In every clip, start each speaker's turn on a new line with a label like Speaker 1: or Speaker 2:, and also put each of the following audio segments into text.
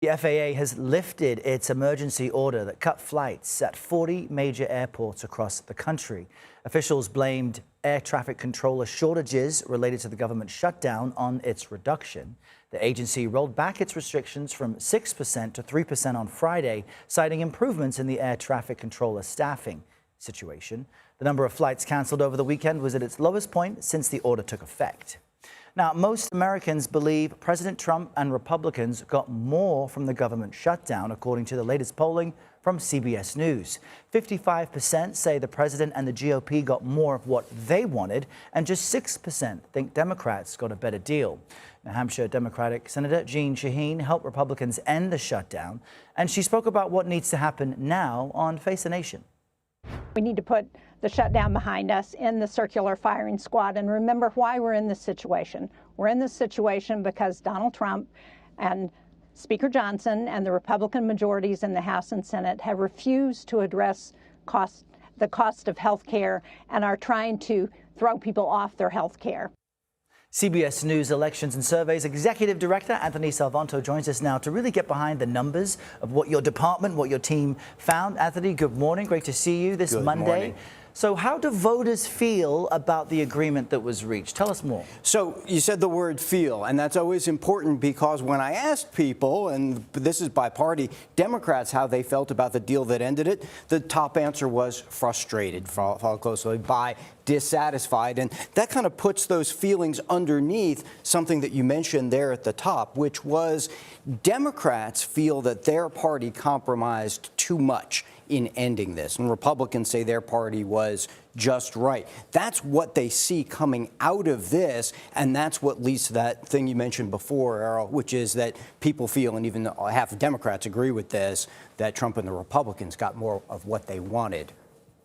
Speaker 1: The FAA has lifted its emergency order that cut flights at 40 major airports across the country. Officials blamed air traffic controller shortages related to the government shutdown on its reduction. The agency rolled back its restrictions from 6% to 3% on Friday, citing improvements in the air traffic controller staffing situation. The number of flights canceled over the weekend was at its lowest point since the order took effect. Now, most Americans believe President Trump and Republicans got more from the government shutdown, according to the latest polling from CBS News. 55% say the president and the GOP got more of what they wanted, and just 6% think Democrats got a better deal. New Hampshire Democratic Senator Jeanne Shaheen helped Republicans end the shutdown, and she spoke about what needs to happen now on Face the Nation.
Speaker 2: We need to put the shutdown behind us in the circular firing squad and remember why we're in this situation. We're in this situation because Donald Trump and Speaker Johnson and the Republican majorities in the House and Senate have refused to address the cost of health care and are trying to throw people off their health care.
Speaker 1: CBS News Elections and Surveys Executive Director Anthony Salvanto joins us now to really get behind the numbers of what your department, what your team found. Anthony, good morning. Great to see you this Monday.
Speaker 3: Morning.
Speaker 1: So how do voters feel about the agreement that was reached? Tell us more.
Speaker 3: So you said the word feel, and that's always important because when I asked people, and this is by party, Democrats how they felt about the deal that ended it, the top answer was frustrated, followed closely by dissatisfied. And that kind of puts those feelings underneath something that you mentioned there at the top, which was Democrats feel that their party compromised too much in ending this, and Republicans say their party was just right. That's what they see coming out of this, and that's what leads to that thing you mentioned before, Errol, which is that people feel, and even half of Democrats agree with this, that Trump and the Republicans got more of what they wanted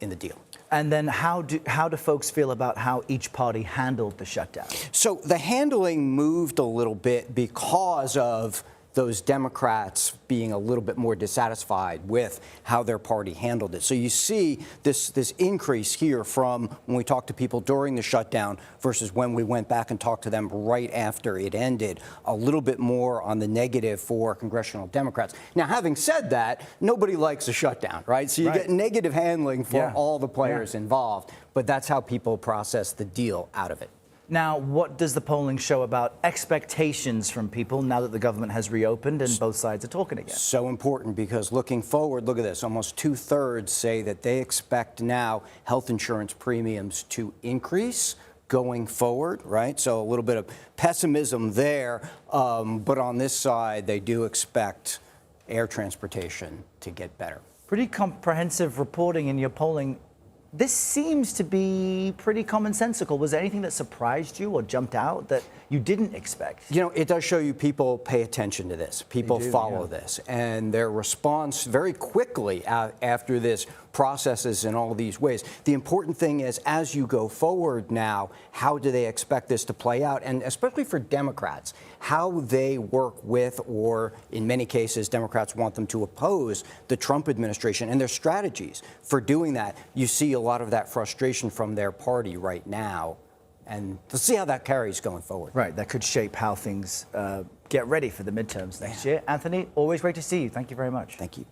Speaker 3: in the deal.
Speaker 1: And then how do folks feel about how each party handled the shutdown?
Speaker 3: So the handling moved a little bit because of those Democrats being a little bit more dissatisfied with how their party handled it. So you see this increase here from when we talked to people during the shutdown versus when we went back and talked to them right after it ended, a little bit more on the negative for congressional Democrats. Now, having said that, nobody likes a shutdown, right? So you get negative handling for all the players involved, but that's how people process the deal out of it.
Speaker 1: Now, what does the polling show about expectations from people now that the government has reopened and both sides are talking again?
Speaker 3: So important, because looking forward, look at this, almost 2/3 say that they expect now health insurance premiums to increase going forward, right? So a little bit of pessimism there, but on this side, they do expect air transportation to get better.
Speaker 1: Pretty comprehensive reporting in your polling. This seems to be pretty commonsensical. Was there anything that surprised you or jumped out that you didn't expect?
Speaker 3: You know, it does show you people pay attention to this. People follow this. And their response very quickly after this processes in all these ways. The important thing is, as you go forward now, how do they expect this to play out? And especially for Democrats, how they work with, or in many cases, Democrats want them to oppose the Trump administration and their strategies for doing that. You see a lot of that frustration from their party right now. And to see how that carries going forward.
Speaker 1: Right, that could shape how things get ready for the midterms next year. Anthony, always great to see you. Thank you very much.
Speaker 3: Thank you.